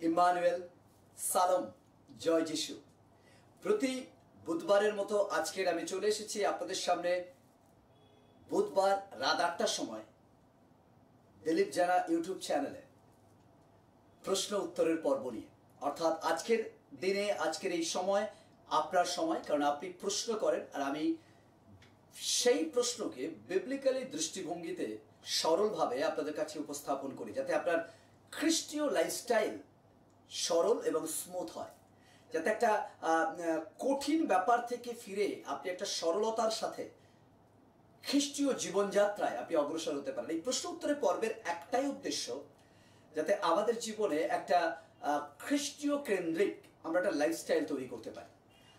Emmanuel, সালাম, জয় যিশু। প্রতি বুধবারের মতো আজকের আমি চলে এসেছি আপনাদের সামনে বুধবার রাত 8টার সময় দিলীপ জানা ইউটিউব চ্যানেলে প্রশ্ন উত্তরের পর্ব নিয়ে। অর্থাৎ আজকের দিনে আজকের এই সময় আপনার সময়, কারণ আপনি প্রশ্ন করেন আর আমি সেই প্রশ্নকে বিবলিক্যালি দৃষ্টিভঙ্গিতে সরলভাবে আপনাদের কাছে উপস্থাপন করি, যাতে আপনার খ্রিস্টীয় লাইফস্টাইল সরল এবং স্মুথ হয়, যাতে একটা কঠিন ব্যাপার থেকে ফিরে আপনি একটা সরলতার সাথে খ্রিস্টীয় জীবনযাত্রায় আপনি অগ্রসর হতে পারেন। এই প্রশ্ন উত্তরের পর্বের একটাই উদ্দেশ্য, যাতে আমাদের জীবনে একটা খ্রিস্টীয় কেন্দ্রিক আমরা একটা লাইফস্টাইল তৈরি করতে পারি।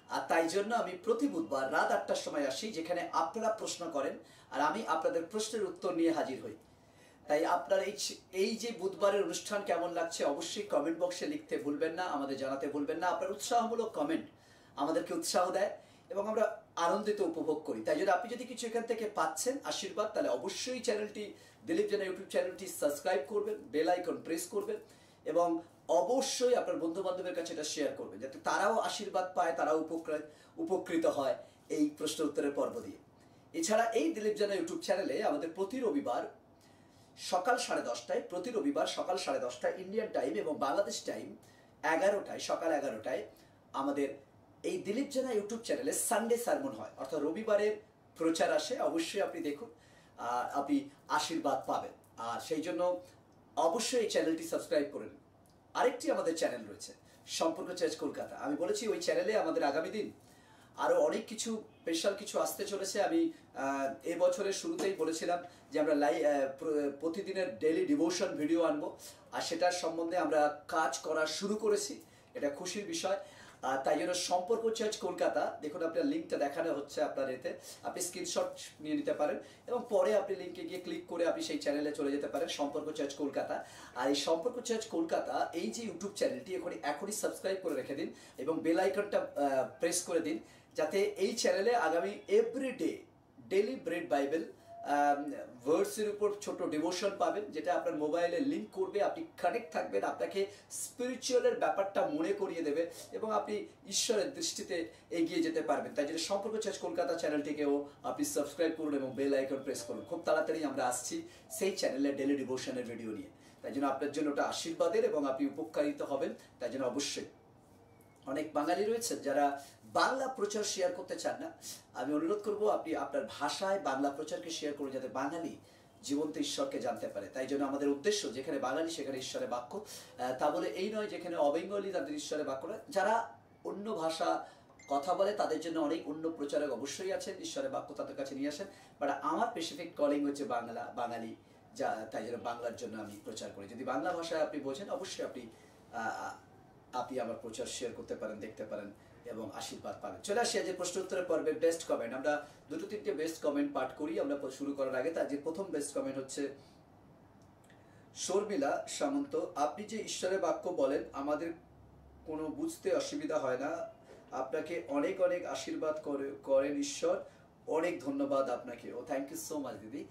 আর তাই জন্য আমি প্রতি বুধবার রাত 8টার সময় আসি, যেখানে আপনারা প্রশ্ন করেন আর আমি আপনাদের প্রশ্নের উত্তর নিয়ে হাজির হই। তাই আপনার এই যে বুধবারের অনুষ্ঠান কেমন লাগছে অবশ্যই কমেন্ট বক্সে লিখতে ভুলবেন না, আমাদের জানাতে ভুলবেন না। আপনার উৎসাহমূলক কমেন্ট আমাদেরকে উৎসাহ দেয় এবং আমরা আনন্দিত উপভোগ করি। তাই জন্য আপনি যদি কিছু এখান থেকে পাচ্ছেন আশীর্বাদ, তাহলে অবশ্যই চ্যানেলটি দিলীপ জানা ইউটিউব চ্যানেলটি সাবস্ক্রাইব করবেন, বেল আইকন প্রেস করবেন এবং অবশ্যই আপনার বন্ধু বান্ধবের কাছে এটা শেয়ার করবেন, যাতে তারাও আশীর্বাদ পায়, তারাও উপকৃত হয় এই প্রশ্ন উত্তরের পর্ব দিয়ে। এছাড়া এই দিলীপ জানা ইউটিউব চ্যানেলে আমাদের প্রতি রবিবার সকাল 10:30টায়, প্রতি রবিবার সকাল 10:30টায় ইন্ডিয়ান টাইম এবং বাংলাদেশ টাইম 11টায়, সকাল 11টায় আমাদের এই দিলীপ জানা ইউটিউব চ্যানেলে সানডে সারমন হয়। অর্থাৎ রবিবারের প্রচার আসে, অবশ্যই আপনি দেখুন, আপনি আশীর্বাদ পাবেন। আর সেই জন্য অবশ্যই এই চ্যানেলটি সাবস্ক্রাইব করে নিন। আরেকটি আমাদের চ্যানেল রয়েছে সম্পর্ক চার্চ কলকাতা। আমি বলেছি ওই চ্যানেলে আমাদের আগামী দিন আরও অনেক কিছু স্পেশাল কিছু আসতে চলেছে। আমি এবছরের শুরুতেই বলেছিলাম যে আমরা প্রতিদিনের ডেইলি ডিভোশন ভিডিও আনবো, আর সেটার সম্বন্ধে আমরা কাজ করা শুরু করেছি। এটা খুশির বিষয়। তাই জন্য সম্পর্ক চার্চ কলকাতা, দেখুন আপনার লিঙ্কটা দেখানো হচ্ছে আপনার এতে, আপনি স্ক্রিনশট নিয়ে নিতে পারেন এবং পরে আপনি লিঙ্কে গিয়ে ক্লিক করে আপনি সেই চ্যানেলে চলে যেতে পারেন, সম্পর্ক চার্চ কলকাতা। আর এই সম্পর্ক চার্চ কলকাতা এই যে ইউটিউব চ্যানেলটি এখনই সাবস্ক্রাইব করে রেখে দিন এবং বেল আইকনটা প্রেস করে দিন, যাতে এই চ্যানেলে আগামী এভরিডে ডেইলি ব্রেড বাইবেল ভার্সের উপর ছোট ডিভোশন পাবেন, যেটা আপনার মোবাইলে লিঙ্ক করবে, আপনি কানেক্ট থাকবেন, আপনাকে স্পিরিচুয়ালের ব্যাপারটা মনে করিয়ে দেবে এবং আপনি ঈশ্বরের দৃষ্টিতে এগিয়ে যেতে পারবেন। তাই জন্য সম্পর্ক চার্চ কলকাতা চ্যানেলটিকেও আপনি সাবস্ক্রাইব করুন এবং বেল আইকন প্রেস করুন। খুব তাড়াতাড়ি আমরা আসছি সেই চ্যানেলে ডেইলি ডিভোশনের ভিডিও নিয়ে। তাই জন্য আপনার জন্য ওটা আশীর্বাদের এবং আপনি উপকারিত হবেন। তাই জন্য অবশ্যই অনেক বাঙালি রয়েছেন যারা বাংলা প্রচার শেয়ার করতে চান না, আমি অনুরোধ করব আপনি আপনার ভাষায় বাংলা প্রচারকে শেয়ার করুন, যাতে বাঙালি জীবন্ত ঈশ্বরকে জানতে পারে। তাই জন্য আমাদের উদ্দেশ্য, যেখানে বাঙালি সেখানে ঈশ্বরের বাক্য। তা বলে এই নয় যেখানে অবেঙ্গলি তাদের ঈশ্বরের বাক্য নয়। যারা অন্য ভাষা কথা বলে তাদের জন্য অনেক অন্য প্রচারক অবশ্যই আছেন, ঈশ্বরের বাক্য তাদের কাছে নিয়ে আসেন। বাট আমার স্পেসিফিক কলিং হচ্ছে বাঙালি, তাই জন্য বাংলার জন্য আমি প্রচার করি। যদি বাংলা ভাষায় আপনি বোঝেন অবশ্যই আপনি আমার প্রচার শেয়ার করতে পারেন, দেখতে পারেন এবং আশীর্বাদ পাবেন। চলে আসি আজকে প্রশ্ন উত্তরের পর্বে বেস্ট কমেন্ট। আমরা 2-3টে বেস্ট কমেন্ট পাঠ করি আমরা শুরু করার আগে। তার যে প্রথম বেস্ট কমেন্ট হচ্ছে শর্মিলা সামন্ত। আপনি যে ঈশ্বরের বাক্য বলেন আমাদের কোনো বুঝতে অসুবিধা হয় না। আপনাকে অনেক অনেক আশীর্বাদ করেন ঈশ্বর। অনেক ধন্যবাদ আপনাকে। ও থ্যাংক ইউ সো মাচ দিদি,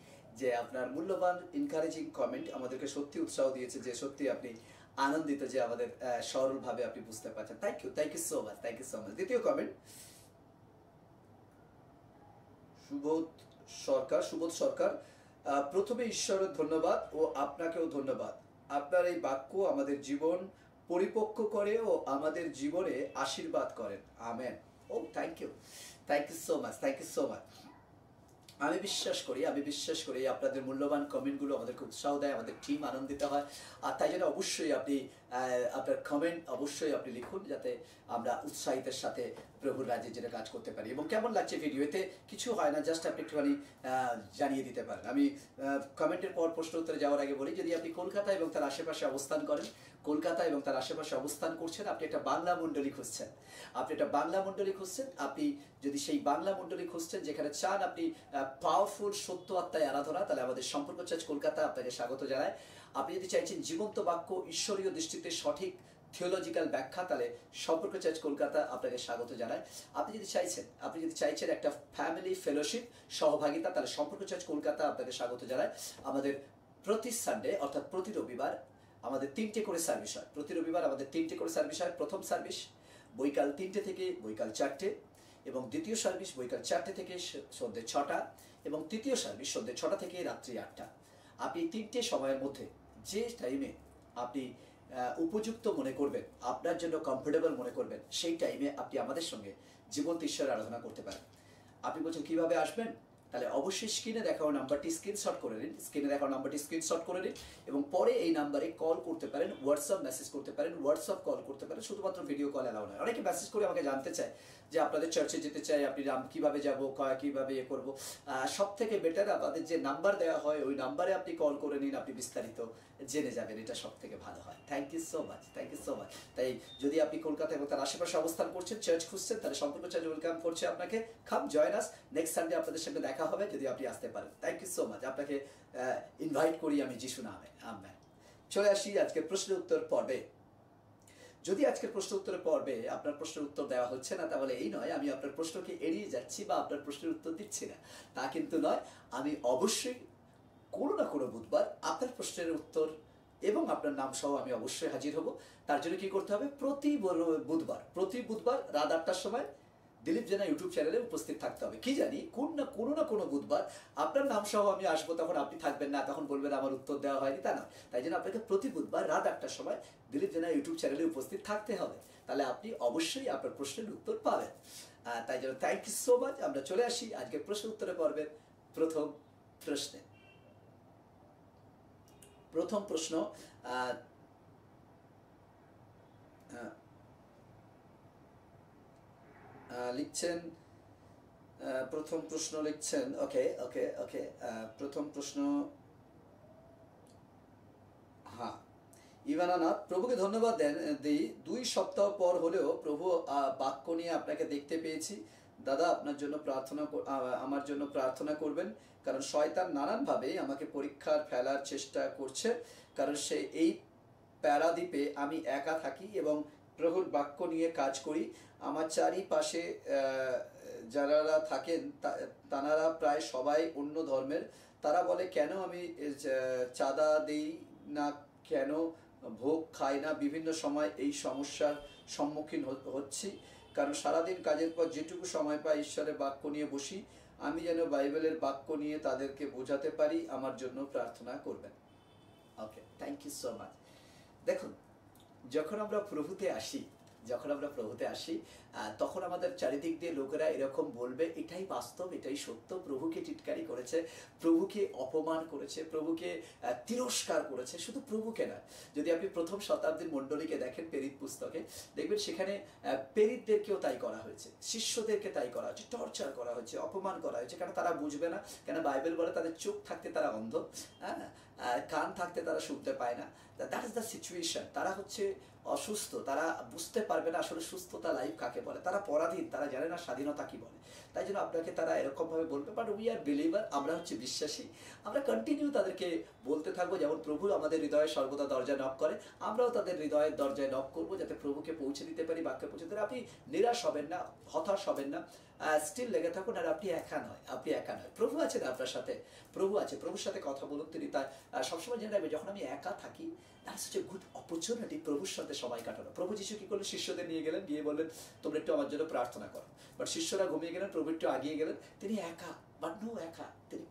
যে আপনার মূল্যবান এনকারেজিং কমেন্ট আমাদেরকে সত্যি উৎসাহ দিয়েছে, যে সত্যি আপনি আনন্দিত যে আমাদের সরলভাবে আপনি বুঝতে পারছেন। Thank you so much, thank you so much. দ্বিতীয় কমেন্ট সুবোধ সরকার। প্রথমে ঈশ্বরের ধন্যবাদ ও আপনাকেও ধন্যবাদ। আপনার এই বাক্য আমাদের জীবন পরিপক্ক করে ও আমাদের জীবনে আশীর্বাদ করেন। আমেন। ও thank you so much, thank you so much. আমি বিশ্বাস করি আপনাদের মূল্যবান কমেন্টগুলো আমাদেরকে উৎসাহ দেয়, আমাদের টিম আনন্দিত হয়। আর তাই জন্য অবশ্যই আপনি আপনার কমেন্ট অবশ্যই আপনি লিখুন, যাতে আমরা উৎসাহিতের সাথে প্রভুর রাজ্যে যেটা কাজ করতে পারি। এবং কেমন লাগছে ভিডিওতে কিছু হয় না, জাস্ট আপনি একটুখানি জানিয়ে দিতে পারেন। আমি কমেন্টের পর প্রশ্ন উত্তরে যাওয়ার আগে বলি, যদি আপনি কলকাতা এবং তার আশেপাশে অবস্থান করেন, কলকাতা এবং তার আশেপাশে অবস্থান করছেন, আপনি একটা বাংলা মণ্ডলী খুঁজছেন, আপনি যদি সেই বাংলা মণ্ডলী খুঁজছেন যেখানে চান আপনি পাওয়ারফুল সত্য আত্মায় আরাধনা, তাহলে আমাদের সম্পর্ক চার্চ কলকাতা আপনাকে স্বাগত জানায়। আপনি যদি চাইছেন জীবন্ত বাক্য ঈশ্বরীয় দৃষ্টিতে সঠিক থিওলজিক্যাল ব্যাখ্যা, তাহলে সম্পর্ক চার্চ কলকাতা আপনাকে স্বাগত জানায়। আপনি যদি চাইছেন একটা ফ্যামিলি ফেলোশিপ সহভাগিতা, তাহলে সম্পর্ক চার্চ কলকাতা আপনাকে স্বাগত জানায়। আমাদের প্রতি সানডে অর্থাৎ প্রতি রবিবার আমাদের 3টে করে সার্ভিস হয়। প্রতি রবিবার আমাদের 3টে করে সার্ভিস হয়। প্রথম সার্ভিস বৈকাল 3টে থেকে বৈকাল 4টে, এবং দ্বিতীয় সার্ভিস বৈকাল 4টে থেকে সন্ধ্যে 6টা, এবং তৃতীয় সার্ভিস সন্ধ্যে 6টা থেকে রাত্রি 8টা। আপনি 3টে সময়ের মধ্যে যে টাইমে আপনি উপযুক্ত মনে করবেন, আপনার জন্য কমফোর্টেবল মনে করবেন, সেই টাইমে আপনি আমাদের সঙ্গে জীবন্ত ঈশ্বরের আরাধনা করতে পারেন। আপনি বলছেন কীভাবে আসবেন? তাহলে অবশ্যই স্ক্রিনে দেখাও নাম্বারটি স্ক্রিনশট করে নিন, স্ক্রিনে দেখাও নাম্বারটি স্ক্রিনশট করে নিন, এবং পরে এই নাম্বারে কল করতে পারেন, হোয়াটসঅ্যাপ মেসেজ করতে পারেন, হোয়াটসঅ্যাপ কল করতে পারেন, শুধুমাত্র ভিডিও কল অ্যালাউ নয়। অনেকে মেসেজ করে আমাকে জানতে চায় যে আপনাদের চার্চে যেতে চাই, আপনি কীভাবে যাবো, কীভাবে করবো। সব থেকে বেটার আপনাদের যে নাম্বার দেওয়া হয় ওই নাম্বারে আপনি কল করে নিন, আপনি বিস্তারিত জেনে যাবেন, এটা সব থেকে ভালো হয়। Thank you so much, thank you so much. তাই যদি আপনি কলকাতা এবং তার আশেপাশে অবস্থান করছেন, চার্চ খুঁজছেন, তাহলে সম্পূর্ণ চার্চ ওয়েলকাম করছে আপনাকে। Come join us, next Sunday আপনাদের সঙ্গে দেখা হবে যদি আপনি আসতে পারেন। থ্যাংক ইউ সো মাচ, আপনাকে ইনভাইট করি আমি যিশু নামে, আমেন। চলে আসি আজকের প্রশ্ন উত্তর পর্বে। যদি আজকের প্রশ্ন উত্তরের পর্বে আপনার প্রশ্নের উত্তর দেওয়া হচ্ছে না, তাহলে এই নয় আমি আপনার প্রশ্নকে এড়িয়ে যাচ্ছি বা আপনার প্রশ্নের উত্তর দিচ্ছি না, তা কিন্তু নয়। আমি অবশ্যই কোনো না কোনো বুধবার আপনার প্রশ্নের উত্তর এবং আপনার নাম সহ আমি অবশ্যই হাজির হব। তার জন্য কি করতে হবে? প্রতি বুধবার রাত 8টার সময় দিলীপ জেনা ইউটিউব চ্যানেলে উপস্থিত থাকতে হবে। কি জানি কোনো না কোনো বুধবার আপনার নাম সহ আমি আসবো, তখন আপনি থাকবেন না, তখন বলবেন আমার উত্তর দেওয়া হয়নি, তা নয়। তাই জন্য আপনাকে প্রতি বুধবার রাত 8টার সময় দিলীপ জেনা ইউটিউব চ্যানেলে উপস্থিত থাকতে হবে, তাহলে আপনি অবশ্যই আপনার প্রশ্নের উত্তর পাবেন। তাই জন্য থ্যাংক ইউ সো মাচ। আমরা চলে আসি আজকে প্রশ্ন উত্তরে পর্বের প্রথম প্রশ্নে। প্রথম প্রশ্ন লিখছেন, প্রথম প্রশ্ন লিখছেন, ওকে ওকে ওকে প্রথম প্রশ্ন, হ্যাঁ, ইভানানাথ, প্রভুকে ধন্যবাদ দিই, 2 সপ্তাহ পর হলেও প্রভু বাক্য নিয়ে আপনাকে দেখতে পেয়েছি। দাদা আপনার জন্য আমার জন্য প্রার্থনা করবেন, কারণ শয়তান নানানভাবে আমাকে পরীক্ষার ফেলার চেষ্টা করছে, কারণ সে এই প্যারাদ্বীপে আমি একা থাকি এবং প্রভুর বাক্য নিয়ে কাজ করি। আমার চারিপাশে যারা থাকেন তারা প্রায় সবাই অন্য ধর্মের। তারা বলে কেন আমি চাঁদা দিই না, কেন ভোগ খাই না। বিভিন্ন সময় এই সমস্যার সম্মুখীন হচ্ছি, কারণ সারাদিন কাজের পর যেটুকু সময় পাই ঈশ্বরের বাক্য নিয়ে বসি। আমি যেন বাইবেলের বাক্য নিয়ে তাদেরকে বোঝাতে পারি, আমার জন্য প্রার্থনা করবেন। ওকে, থ্যাংক ইউ সো মাচ। দেখুন, যখন আমরা প্রভুতে আসি তখন আমাদের চারিদিক দিয়ে লোকেরা এরকম বলবে, এটাই বাস্তব, এটাই সত্য, প্রভুকে টিটকারি করেছে, প্রভুকে অপমান করেছে, প্রভুকে তিরস্কার করেছে। শুধু প্রভুকে না, যদি আপনি প্রথম শতাব্দীর মণ্ডলীকে দেখেন প্রেরিত পুস্তকে, দেখবেন সেখানে প্রেরিতদেরকেও তাই করা হয়েছে, শিষ্যদেরকে তাই করা হয়েছে, টর্চার করা হয়েছে, অপমান করা হয়েছে। কেন? তারা বুঝবে না। কেন? বাইবেল বলে তাদের চোখ থাকতে তারা অন্ধ, হ্যাঁ, কান থাকতে তারা শুনতে পায় না। That is the situation. তারা হচ্ছে অসুস্থ, তারা বুঝতে পারবে না আসলে সুস্থতা লাইফ কাকে বলে, তারা পরাধীন, তারা জানে না স্বাধীনতা কি বলে। তাই জন্য আপনাকে তারা এরকমভাবে বলবে। বাট উই আর বিলিভার, আমরা হচ্ছে বিশ্বাসী, আমরা কন্টিনিউ তাদেরকে বলতে থাকবো। যেমন প্রভু আমাদের হৃদয়ে সর্বদা দরজায় নক করে, আমরাও তাদের হৃদয়ের দরজায় নক করবো, যাতে প্রভুকে পৌঁছে দিতে পারি, বাক্যে পৌঁছে দিতে পারি। আপনি নিরাশ হবেন না, হতাশ হবেন না, স্টিল লেগে থাকুন। আর আপনি একা নয়, প্রভু আছেন আপনার সাথে, প্রভু আছে, প্রভুর সাথে কথা বলুন। তিনি তার সবসময় জেনে রাখবে, যখন আমি একা থাকি, that's such a good opportunity প্রভুর সাথে সময় কাটানো। প্রভু যিশু কি করলেন? শিষ্যদের নিয়ে গেলেন, গিয়ে বললেন তোমরা একটু আমার জন্য প্রার্থনা করো। বাট শিষ্যরা ঘুমিয়ে গেলেন, প্রভু একটু আগিয়ে গেলেন, তিনি একা, বাট নো একা, তিনি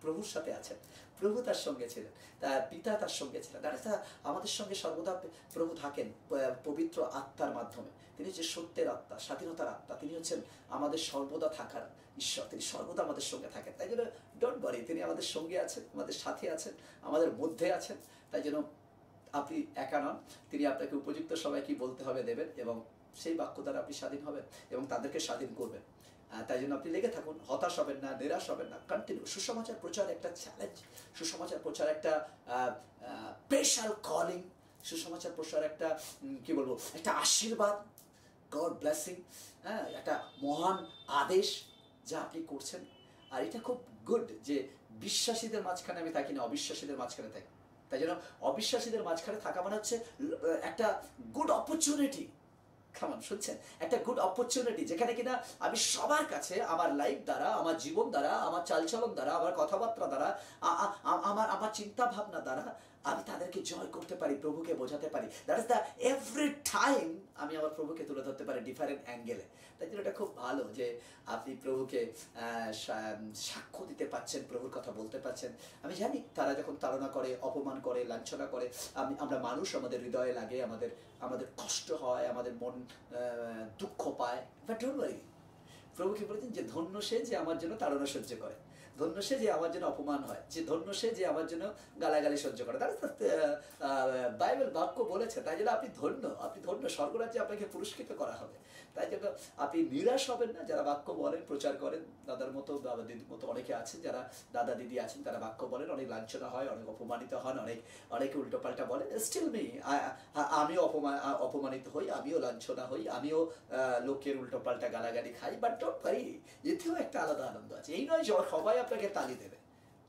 প্রভুর সাথে আছেন, প্রভু তার সঙ্গে ছিলেন, তার পিতা তার সঙ্গে ছিলেন। দ্যাটস আমাদের সঙ্গে সর্বদা প্রভু থাকেন পবিত্র আত্মার মাধ্যমে। তিনি হচ্ছে সত্যের আত্মা, স্বাধীনতার আত্মা, তিনি হচ্ছেন আমাদের সর্বদা থাকার ঈশ্বর, তিনি সর্বদা আমাদের সঙ্গে থাকেন। তাই জন্য ডোন্ট ওয়ারি, তিনি আমাদের সঙ্গে আছেন, আমাদের সাথে আছেন, আমাদের মধ্যে আছেন। তাই জন্য আপনি একা নন, তিনি আপনাকে উপযুক্ত সময় কি বলতে হবে দেবেন, এবং সেই বাক্য দ্বারা আপনি স্বাধীন হবেন এবং তাদেরকে স্বাধীন করবেন। তাই জন্য আপনি লেগে থাকুন, হতাশ হবেন না, নিরাশ হবেন না, কন্টিনিউ। সুসমাচার প্রচার একটা চ্যালেঞ্জ, সুসমাচার প্রচার একটা স্পেশাল কলিং, সুসমাচার প্রচার একটা কি বলবো, একটা আশীর্বাদ, গড ব্লেসিং, হ্যাঁ, একটা মহান আদেশ যা আপনি করছেন। আর এটা খুব গুড যে বিশ্বাসীদের মাঝখানে আমি থাকি না, অবিশ্বাসীদের মাঝখানে থাকি। তাই জন্য অবিশ্বাসীদের মাঝখানে থাকা মানে হচ্ছে একটা গুড অপরচুনিটি কেমন শুনছেন? একটা গুড অপরচুনিটি, যেখানে কিনা আমি সবার কাছে আমার লাইফ দ্বারা, আমার জীবন দ্বারা, আমার চালচলন দ্বারা, আমার কথাবার্তা দ্বারা, আমার আমার চিন্তা ভাবনা দ্বারা আমি তাদেরকে জয় করতে পারি, প্রভুকে বোঝাতে পারি। That is the every time আমি আমার প্রভুকে তুলে ধরতে পারি ডিফারেন্ট অ্যাঙ্গেলে। তাই জন্য এটা খুব ভালো যে আপনি প্রভুকে সাক্ষ্য দিতে পারছেন, প্রভুর কথা বলতে পারছেন। আমি জানি তারা যখন তাড়না করে, অপমান করে, লাঞ্ছনা করে, আমরা মানুষ, আমাদের হৃদয়ে লাগে, আমাদের আমাদের কষ্ট হয়, আমাদের মন দুঃখ পায়। বাট ডোন্ট ওয়ারি, প্রভু কি বলেছেন যে ধন্য সে যে আমার জন্য তাড়না সহ্য করে, ধন্য সে যে আমার জন্য অপমান হয়, যে ধন্য সে যে আমার জন্য গালাগালি সহ্য করে। তার বাইবেল বাক্য বলেছে। তাই জন্য আপনি ধন্য, আপনি ধন্য, স্বর্গরাজ্যে আপনাকে পুরস্কৃত করা হবে। তাই জন্য আপনি নিরাশ হবেন না। যারা বাক্য বলেন, প্রচার করেন, দাদার মতো, বাবা দিদির মতো অনেকে আছেন, যারা দাদা দিদি আছেন, তারা বাক্য বলেন, অনেক লাঞ্ছনা হয়, অনেক অপমানিত হন, অনেকে উল্টোপাল্টা বলেন। স্টিল মি, আমিও অপমানিত হই, আমিও লাঞ্ছনা হই, আমিও লোকের উল্টোপাল্টা গালাগালি খাই। বাট ডোন্ট ওয়ারি, এতেও একটা আলাদা আনন্দ আছে। এই নয় যে সবাই আপনাকে তালি দেবে,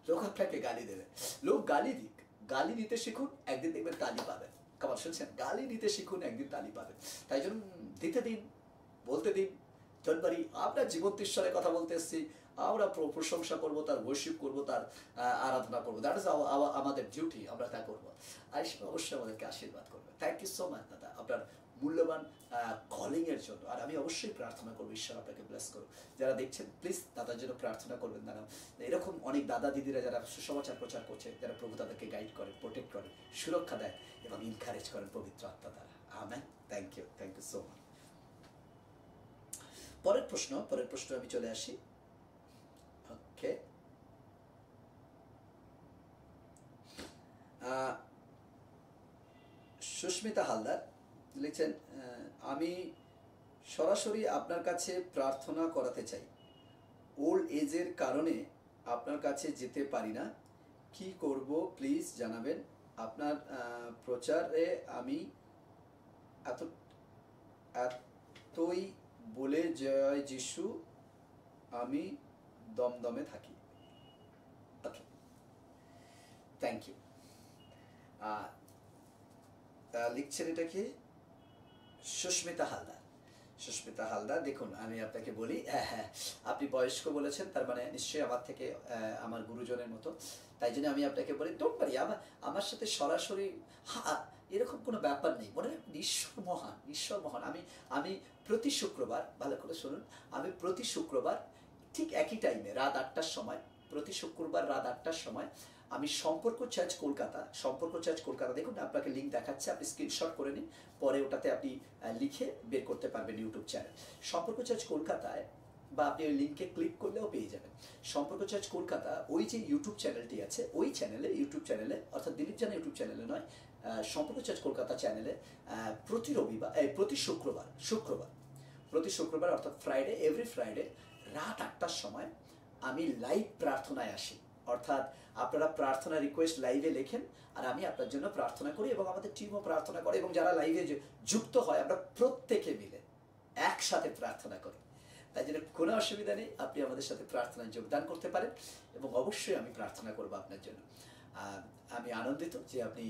লোক আপনাকে গালি দেবে। লোক গালি দিক, গালি দিতে শিখুন, একদিন দেখবেন তালি পাবেন। কেমন শুনছেন? গালি দিতে শিখুন, একদিন তালি পাবেন। তাই জন্য দিতে দিন, বলতে দিন। ডোন্ট ওয়ারি, আপনার জীবন্ত ঈশ্বরের কথা বলতে এসেছি, আমরা প্রশংসা করবো, তার ওয়ার্শিপ করবো, তার আরাধনা করবো। দ্যাট ইজ আমাদের ডিউটি, আমরা তা করবো। আর অবশ্যই আমাদেরকে আশীর্বাদ করবে। থ্যাংক ইউ সো মাচ দাদা, আপনার মূল্যবান কলিং এর জন্য। আর আমি অবশ্যই প্রার্থনা করবো, ঈশ্বর আপনাকে ব্লেস করুন। যারা দেখছেন প্লিজ দাদার জন্য প্রার্থনা করবেন। দাদা, এরকম অনেক দাদা দিদিরা যারা সুসমাচার প্রচার করছে, যারা প্রভু তাদেরকে গাইড করেন, প্রোটেক্ট করেন, সুরক্ষা দেয় এবং ইনকারেজ করেন পবিত্র আত্মা দ্বারা। Amen. Thank you so much. পরের প্রশ্ন আমি চলে আসি। ওকে, সুস্মিতা হালদার লিখছেন, আমি সরাসরি আপনার কাছে প্রার্থনা করাতে চাই। ওল্ড এজের কারণে আপনার কাছে যেতে পারি না, কি করব প্লিজ জানাবেন। আপনার প্রচারে আমি এতই বলে জয় যিশু, আমি দমদমে থাকি। ওকে, থ্যাংক ইউ। লিখছেন এটা কি? সুস্মিতা হালদার। সুস্মিতা হালদার, দেখুন আমি আপনাকে বলি, হ্যাঁ, আপনি বয়স্ক বলেছেন, তার মানে নিশ্চয়ই আমার থেকে আমার গুরুজনের মতো। তাই জন্য আমি আপনাকে বলি, ডোন্ট ওয়ারি, আমার সাথে সরাসরি এরকম কোনো ব্যাপার নেই। মনে রাখুন, ঈশ্বর মহান, ঈশ্বর মহান। আমি প্রতি শুক্রবার, ভালো করে শুনুন, আমি প্রতি শুক্রবার ঠিক একই টাইমে রাত 8টার সময়, প্রতি শুক্রবার রাত 8টার সময় আমি সম্পর্ক চার্চ কলকাতা, দেখুন আপনাকে লিঙ্ক দেখাচ্ছে, আপনি স্ক্রিনশট করে নিন, পরে ওটাতে আপনি লিখে বের করতে পারবেন ইউটিউব চ্যানেল সম্পর্ক চার্চ কলকাতায়, বা আপনি ওই লিঙ্কে ক্লিক করলেও পেয়ে যাবেন। সম্পর্ক চার্চ কলকাতা, ওই যে ইউটিউব চ্যানেলটি আছে, ওই ইউটিউব চ্যানেলে, অর্থাৎ দিলীপ জানা ইউটিউব চ্যানেলে নয়, সম্পর্ক চার্চ কলকাতা চ্যানেলে প্রতি শুক্রবার অর্থাৎ ফ্রাইডে, এভরি ফ্রাইডে রাত 8টার সময় আমি লাইভ প্রার্থনায় আসি। অর্থাৎ আপনারা প্রার্থনা রিকোয়েস্ট লাইভে লেখেন, আর আমি আপনার জন্য প্রার্থনা করি, এবং আমাদের টিমও প্রার্থনা করে, এবং যারা লাইভে যুক্ত হয় আমরা প্রত্যেকে মিলে একসাথে প্রার্থনা করি। তাই জন্য কোনো অসুবিধা নেই, আপনি আমাদের সাথে প্রার্থনায় যোগদান করতে পারেন, এবং অবশ্যই আমি প্রার্থনা করবো আপনার জন্য। আমি আনন্দিত যে আপনি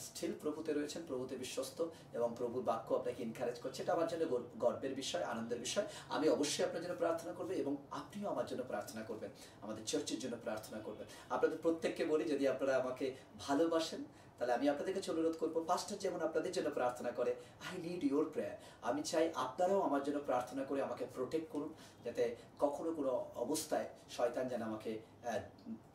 স্টিল প্রভুতে রয়েছেন, প্রভুতে বিশ্বস্ত, এবং প্রভুর বাক্য আপনাকে এনকারেজ করছে। এটা আমার জন্য গর্বের বিষয়, আনন্দের বিষয়। আমি অবশ্যই আপনার জন্য প্রার্থনা করবো, এবং আপনিও আমার জন্য প্রার্থনা করবেন, আমাদের চার্চের জন্য প্রার্থনা করবেন। আপনাদের প্রত্যেককে বলি, যদি আপনারা আমাকে ভালোবাসেন, তাহলে আমি আপনাদের কাছে অনুরোধ করবো, পাস্টার যেমন আপনাদের জন্য প্রার্থনা করে, আই নিড ইউর প্রেয়ার, আমি চাই আপনারাও আমার জন্য প্রার্থনা করে আমাকে প্রোটেক্ট করুন, যাতে কখনো কোনো অবস্থায় শয়তান যেন আমাকে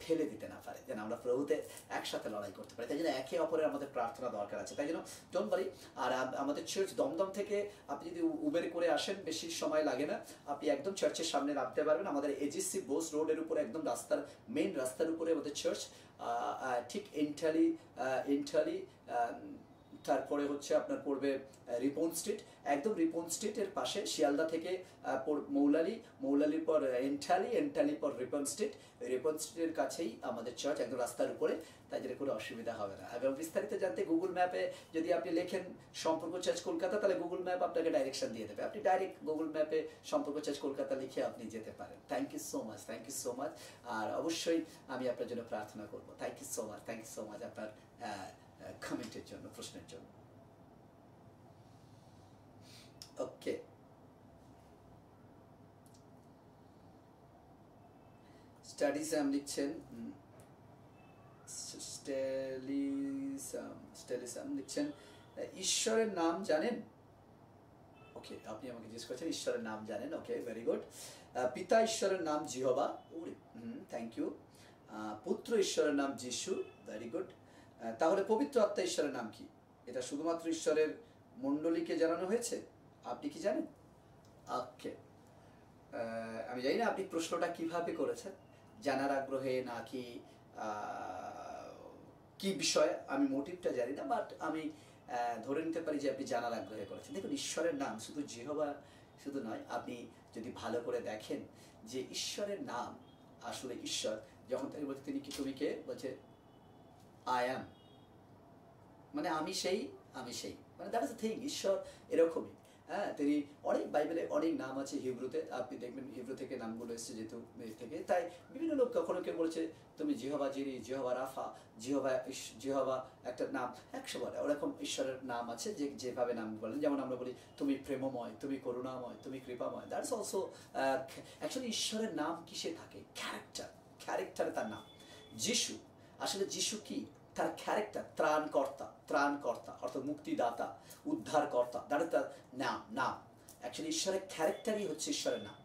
ফেলে দিতে না পারে, যেন আমরা প্রভুতে একসাথে লড়াই করতে পারি। তাই জন্য একে অপরের আমাদের প্রার্থনা দরকার আছে। তাই জন্য ডোন্ট ওয়ারি। আর আমাদের চার্চ দমদম থেকে আপনি যদি উবের করে আসেন, বেশি সময় লাগে না, আপনি একদম চার্চের সামনে নামতে পারবেন। আমাদের এজিসি বোস রোডের উপরে, একদম মেইন রাস্তার উপরে আমাদের চার্চ, ঠিক ইন্টালি তারপরে হচ্ছে আপনার পড়বে রিপন স্ট্রিট, একদম রিপন স্ট্রিটের পাশে, শিয়ালদা থেকে মৌলালির পর এন্টালি পর রিপন স্ট্রিটের কাছেই আমাদের চার্চ, একদম রাস্তার উপরে। তাই জন্য কোনো অসুবিধা হবে না। এবং বিস্তারিত জানতে গুগল ম্যাপে যদি আপনি লেখেন সম্পর্ক চার্চ কলকাতা, তাহলে গুগল ম্যাপ আপনাকে ডাইরেকশন দিয়ে দেবে, আপনি ডাইরেক্ট গুগল ম্যাপে সম্পর্ক চার্চ কলকাতা লিখে আপনি যেতে পারেন। Thank you so much. আর অবশ্যই আমি আপনার জন্য প্রার্থনা করবো। থ্যাংক ইউ সো মাচ আপনার কমেন্টের জন্য, প্রশ্নের জন্য। ওকে, স্টাডিসাম লিখছেন, স্টেলিসাম লিখছেন ঈশ্বরের নাম জানেন? ওকে, আপনি আমাকে জিজ্ঞেস করছেন ঈশ্বরের নাম জানেন। ওকে, ভেরি গুড। পিতা ঈশ্বরের নাম জিহোবা, থ্যাংক ইউ। পুত্র ঈশ্বরের নাম যিশু, ভেরি গুড। তাহলে পবিত্র আত্মা ঈশ্বরের নাম কি? এটা শুধুমাত্র ঈশ্বরের মণ্ডলীকে জানানো হয়েছে, আপনি কি জানেন? ওকে, আমি জানি না আপনি প্রশ্নটা কিভাবে করেছেন, জানার আগ্রহে নাকি কি বিষয়ে, আমি মোটিভটা জানি না, বাট আমি ধরে নিতে পারি যে আপনি জানার আগ্রহে করেছেন। দেখুন, ঈশ্বরের নাম শুধু জিহোবা শুধু নয়, আপনি যদি ভালো করে দেখেন যে ঈশ্বরের নাম আসলে ঈশ্বর যখন তাকে বলছে তিনি কি, তুমি কে, বলছে আই অ্যাম, মানে আমি সেই, মানে দ্যাট ইজ দ্য থিং। ঈশ্বর এরকমই। হ্যাঁ, তিনি অনেক বাইবেলে অনেক নাম আছে হিব্রুতে, আপনি দেখবেন হিব্রু থেকে নামগুলো এসছে যেহেতু থেকে, তাই বিভিন্ন লোক কখনো কেউ বলেছে তুমি জিহোবা জিরি, জিহোবা রাফা, জিহোবা একটা নাম 100 বার ওরকম ঈশ্বরের নাম আছে যে যেভাবে নাম বলেন। যেমন আমরা বলি তুমি প্রেমময়, তুমি করুণাময়, তুমি কৃপাময়, দ্যাটস অলসো অ্যাকচুয়ালি ঈশ্বরের নাম কিসে থাকে? ক্যারেক্টারে তার নাম। যিশু, আসলে যিশু কি? তার ক্যারেক্টার, ত্রাণকর্তা অর্থাৎ মুক্তিদাতা, উদ্ধারকর্তা, দ্যাট তার নাম। অ্যাকচুয়ালি ঈশ্বরের ক্যারেক্টারই হচ্ছে ঈশ্বরের নাম।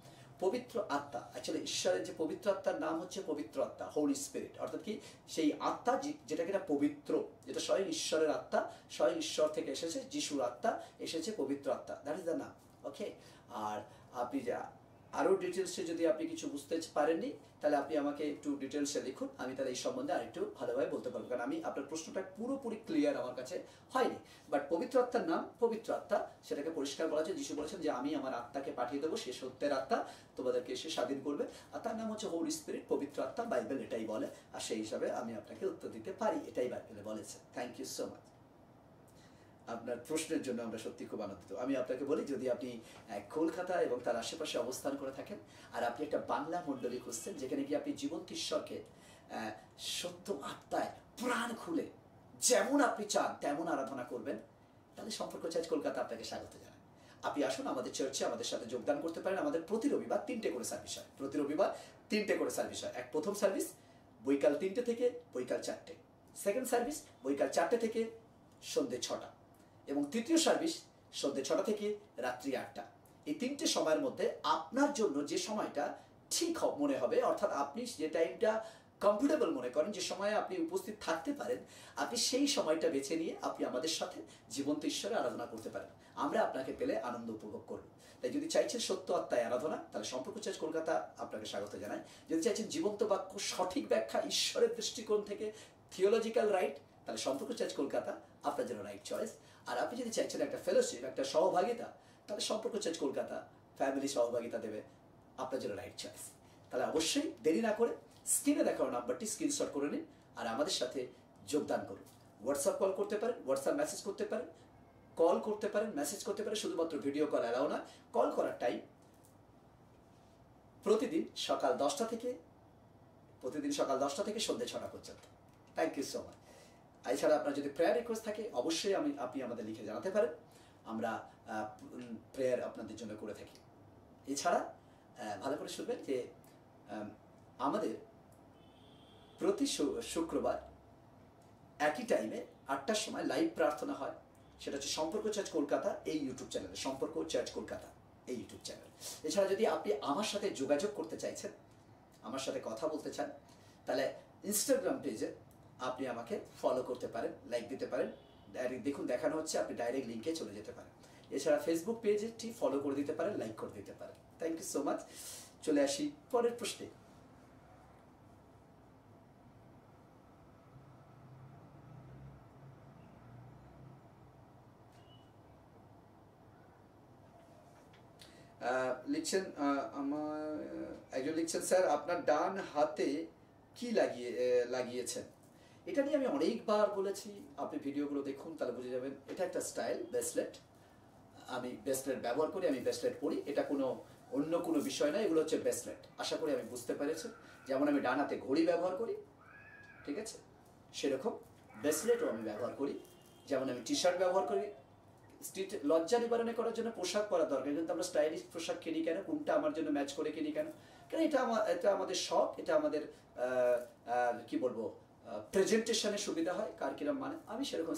পবিত্র আত্মা, অ্যাকচুয়ালি ঈশ্বরের যে পবিত্র আত্মার নাম হচ্ছে পবিত্র আত্মা, হোলি স্পিরিট, অর্থাৎ কি সেই আত্মা যেটা কিনা পবিত্র, যেটা স্বয়ং ঈশ্বরের আত্মা, স্বয়ং ঈশ্বর থেকে এসেছে, যিশুর আত্মা এসেছে, পবিত্র আত্মা, দ্যাট ইজ দ্য নাম। ওকে, আর আপনি যা আরও ডিটেলসে যদি আপনি কিছু বুঝতে পারেননি, তাহলে আপনি আমাকে একটু ডিটেলসে লিখুন, আমি তাহলে এই সম্বন্ধে আরেকটু ভালোভাবে বলতে পারবো, কারণ আমি আপনার প্রশ্নটা পুরোপুরি ক্লিয়ার আমার কাছে হয়নি। বাট পবিত্র আত্মার নাম পবিত্র আত্মা, সেটাকে পরিষ্কার বলা হচ্ছে। যিশু বলেছেন যে আমি আমার আত্মাকে পাঠিয়ে দেবো, সে সত্যের আত্মা, তোমাদেরকে এসে স্বাধীন করবে, আর তার নাম হচ্ছে হোলি স্পিরিট, পবিত্র আত্মা, বাইবেল এটাই বলে, আর সেই হিসাবে আমি আপনাকে উত্তর দিতে পারি, এটাই বাইবেলে বলেছে। থ্যাংক ইউ সো মাচ আপনার প্রশ্নের জন্য, আমরা সত্যি খুব আনন্দিত। আমি আপনাকে বলি, যদি আপনি কলকাতা এবং তার আশেপাশে অবস্থান করে থাকেন, আর আপনি একটা বাংলা মণ্ডলী খুঁজছেন যেখানে গিয়ে আপনি জীবন্ত ঈশ্বরকে সত্য আত্মায় প্রাণ খুলে যেমন আপনি চান তেমন আরাধনা করবেন, তাহলে সম্পর্ক চার্চ কলকাতা আপনাকে স্বাগত জানায়। আপনি আসুন আমাদের চার্চে, আমাদের সাথে যোগদান করতে পারেন। আমাদের প্রতি রবিবার 3টে করে সার্ভিস হয়, প্রতি রবিবার 3টে করে সার্ভিস হয়। প্রথম সার্ভিস বৈকাল 3টে থেকে বৈকাল 4টে, সেকেন্ড সার্ভিস বৈকাল 4টে থেকে সন্ধ্যে 6টা, এবং তৃতীয় সার্ভিস সন্ধ্যে 6টা থেকে রাত্রি 8টা। এই 3টে সময়ের মধ্যে আপনার জন্য যে সময়টা ঠিক মনে হবে, অর্থাৎ আপনি যে টাইমটা কমফোর্টেবল মনে করেন, যে সময়ে আপনি উপস্থিত থাকতে পারেন, আপনি সেই সময়টা বেছে নিয়ে আপনি আমাদের সাথে জীবন্ত ঈশ্বরের আরাধনা করতে পারেন। আমরা আপনাকে পেলে আনন্দ উপভোগ করব। তাই যদি চাইছেন সত্য আত্মায় আরাধনা, তাহলে সম্পর্ক চার্চ কলকাতা আপনাকে স্বাগত জানায়। যদি চাইছেন জীবন্ত বাক্য, সঠিক ব্যাখ্যা ঈশ্বরের দৃষ্টিকোণ থেকে, থিওলজিক্যাল রাইট, তাহলে সম্পর্ক চার্চ কলকাতা আপনার জন্য রাইট চয়েস। আর আপনি যদি চাইছেন একটা ফেলোশিপ, একটা সহভাগিতা, তাহলে সম্পর্ক চার্চ কলকাতা ফ্যামিলি সহভাগিতা দেবে, আপনার জন্য রাইট চয়েস। তাহলে অবশ্যই দেরি না করে স্ক্রিনে দেখানো নাম্বারটি স্ক্রিনশট করে নিন আর আমাদের সাথে যোগদান করুন। হোয়াটসঅ্যাপ কল করতে পারেন, হোয়াটসঅ্যাপ মেসেজ করতে পারেন, কল করতে পারেন, মেসেজ করতে পারেন, শুধুমাত্র ভিডিও কল অ্যালাউ না। কল করার টাইম প্রতিদিন সকাল 10টা থেকে সন্ধ্যে 6টা পর্যন্ত। Thank you so much. এছাড়া আপনার যদি প্রেয়ার রিকোয়েস্ট থাকে, অবশ্যই আপনি আমাদের লিখে জানাতে পারেন, আমরা প্রেয়ার আপনাদের জন্য করে থাকি। এছাড়া ভালো করে শুনবেন যে আমাদের প্রতি শুক্রবার একই টাইমে 8টার সময় লাইভ প্রার্থনা হয়, সেটা হচ্ছে সম্পর্ক চার্চ কলকাতা এই ইউটিউব চ্যানেলে, সম্পর্ক চার্চ কলকাতা এই ইউটিউব চ্যানেল। এছাড়া যদি আপনি আমার সাথে যোগাযোগ করতে চাইছেন, আমার সাথে কথা বলতে চান, তাহলে ইনস্টাগ্রাম পেজে আপনি আমাকে ফলো করতে পারেন, লাইক দিতে পারেন, ডাইরেক্ট দেখুন দেখানো হচ্ছে, আপনি ডাইরেক্ট লিঙ্কে চলে যেতে পারেন। এছাড়া ফেসবুক পেজটি ফলো করে দিতে পারেন, লাইক করে দিতে পারেন। Thank you so much. চলে আসি পরের প্রশ্নে। লিখছেন একজন লিখছেন, স্যার আপনার ডান হাতে কি লাগিয়েছেন? এটা নিয়ে আমি অনেকবার বলেছি, আপনি ভিডিওগুলো দেখুন তাহলে বুঝে যাবেন। এটা একটা স্টাইল ব্রেসলেট, আমি ব্রেসলেট ব্যবহার করি, আমি ব্রেসলেট পরি, এটা অন্য কোনো বিষয় নয়, এগুলো হচ্ছে ব্রেসলেট। আশা করি আমি বুঝতে পেরেছি। যেমন আমি ডান হাতে ঘড়ি ব্যবহার করি, ঠিক আছে, সেরকম ব্রেসলেটও আমি ব্যবহার করি। যেমন আমি টি শার্ট ব্যবহার করি, স্ট্রিট লজ্জা নিবারণে করার জন্য পোশাক পরা দরকার, কিন্তু আমরা স্টাইলিশ পোশাক কিনি কেন, কোনটা আমার জন্য ম্যাচ করে কিনি কেন? কারণ এটা আমাদের শখ, এটা আমাদের কি বলবো প্রেজেন্টেশনের সুবিধা হয়। কার কিরম মানে, আমি সেরকম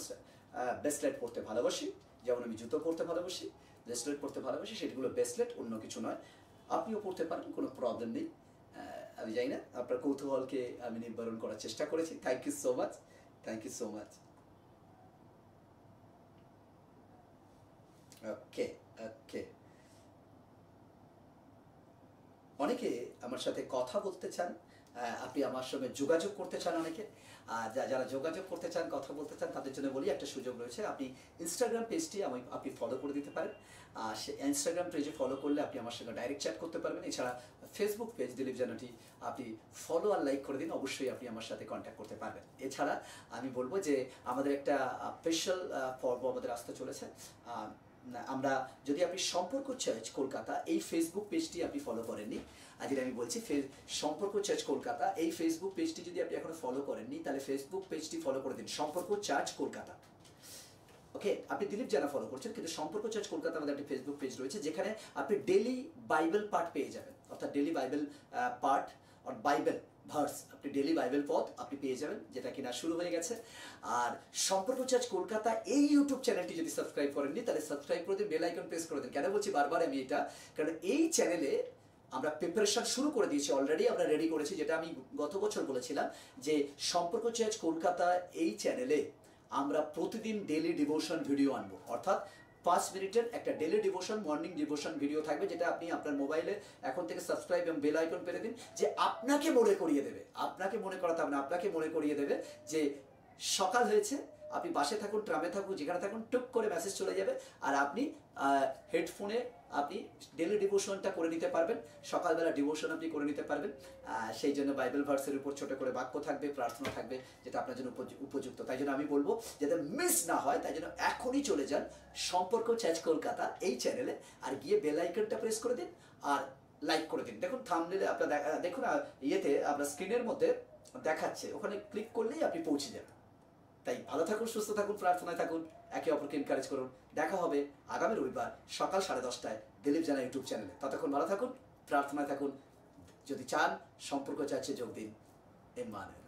ব্রেসলেট পরতে ভালোবাসি, যেমন আমি জুতো পরতে ভালোবাসি, ব্রেসলেট পরতে ভালোবাসি, সেগুলো ব্রেসলেট, অন্য কিছু নয়। আপনিও পড়তে পারেন, কোনো প্রবলেম নেই। আমি জানি না, আপনার কৌতূহলকে আমি নিবারণ করার চেষ্টা করেছি। Thank you so much, thank you so much. Okay okay, অনেকে আমার সাথে কথা বলতে চান, আপনি আমার সঙ্গে যোগাযোগ করতে চান অনেকে। আর যারা যোগাযোগ করতে চান, কথা বলতে চান, তাদের জন্য বলি একটা সুযোগ রয়েছে। আপনি ইনস্টাগ্রাম পেজটি আপনি ফলো করে দিতে পারেন। আর সে ইনস্টাগ্রাম পেজে ফলো করলে আপনি আমার সঙ্গে ডাইরেক্ট চ্যাট করতে পারবেন। এছাড়া ফেসবুক পেজ দিলীপ জানাটি আপনি ফলো আর লাইক করে দিন, অবশ্যই আপনি আমার সাথে কন্ট্যাক্ট করতে পারবেন। এছাড়া আমি বলবো যে আমাদের একটা স্পেশাল পর্ব আমাদের আসতে চলেছে। আমরা, যদি আপনি সম্পর্ক চার্চ কলকাতা এই ফেসবুক পেজটি আপনি ফলো করেননি, আর যেটা আমি বলছি সম্পর্ক চার্চ কলকাতা এই ফেসবুক পেজটি যদি আপনি এখনো ফলো করেননি, তাহলে ফেসবুক পেজটি ফলো করে দিন, সম্পর্ক চার্চ কলকাতা। ওকে, আপনি দিলীপ জানা ফলো করছেন, কিন্তু সম্পর্ক চার্চ কলকাতা আমাদের একটি ফেসবুক পেজ রয়েছে, যেখানে আপনি ডেলি বাইবেল পাঠ পেয়ে যাবেন, অর্থাৎ ডেলি বাইবেল পাঠ আর বাইবেল ভার্স, আপনি ডেলি বাইবেল পথ আপনি পেয়ে যাবেন, যেটা কিনা শুরু হয়ে গেছে। আর সম্পর্ক চার্চ কলকাতা এই ইউটিউব চ্যানেলটি যদি সাবস্ক্রাইব করেননি, তাহলে সাবস্ক্রাইব করে দিন, বেল আইকন প্রেস করে দিন। কেন বলছি বারবার আমি এটা, কারণ এই চ্যানেলে আমরা প্রিপারেশন শুরু করে দিয়েছি, অলরেডি আমরা রেডি করেছি, যেটা আমি গত বছর বলেছিলাম যে সম্পর্ক চার্চ কলকাতা এই চ্যানেলে আমরা প্রতিদিন ডেলি ডিভোশন ভিডিও আনবো, অর্থাৎ 5 মিনিটের একটা daily devotion, morning devotion video থাকবে, যেটা আপনি আপনার মোবাইলে এখন থেকে সাবস্ক্রাইব এবং বেল আইকন পেরে দিন, যে আপনাকে মনে করিয়ে দেবে, আপনাকে মনে করাতে হবে না, আপনাকে মনে করিয়ে দেবে যে সকাল হয়েছে, আপনি বাসে থাকুন, ট্রামে থাকুন, যেখানে থাকুন, টুক করে মেসেজ চলে যাবে, আর আপনি হেডফোনে আপনি ডেলি ডিভোশনটা করে নিতে পারবেন, সকালবেলা ডিভোশন আপনি করে নিতে পারবেন। সেই জন্য বাইবেল ভার্সের উপর ছোট করে বাক্য থাকবে, প্রার্থনা থাকবে, যেটা আপনার জন্য উপযুক্ত। তাই জন্য আমি বলবো যাতে মিস না হয়, তাই জন্য এখনই চলে যান সম্পর্ক চার্চ কলকাতা এই চ্যানেলে, আর গিয়ে বেল আইকনটা প্রেস করে দিন আর লাইক করে দিন। দেখুন থাম্বনেলে আপনার দেখুন, ইয়েতে আপনার স্ক্রিনের মধ্যে দেখাচ্ছে, ওখানে ক্লিক করলেই আপনি পৌঁছে যাবেন। তাই ভালো থাকুন, সুস্থ থাকুন, প্রার্থনায় থাকুন, একে অপরকে এনকারেজ করুন। দেখা হবে আগামী রবিবার সকাল 10:30টায় দিলীপ জানা ইউটিউব চ্যানেলে। ততক্ষণ ভালো থাকুন, প্রার্থনায় থাকুন, যদি চান সম্পর্ক চার্চে যোগ দিন। এম্মানুয়েল।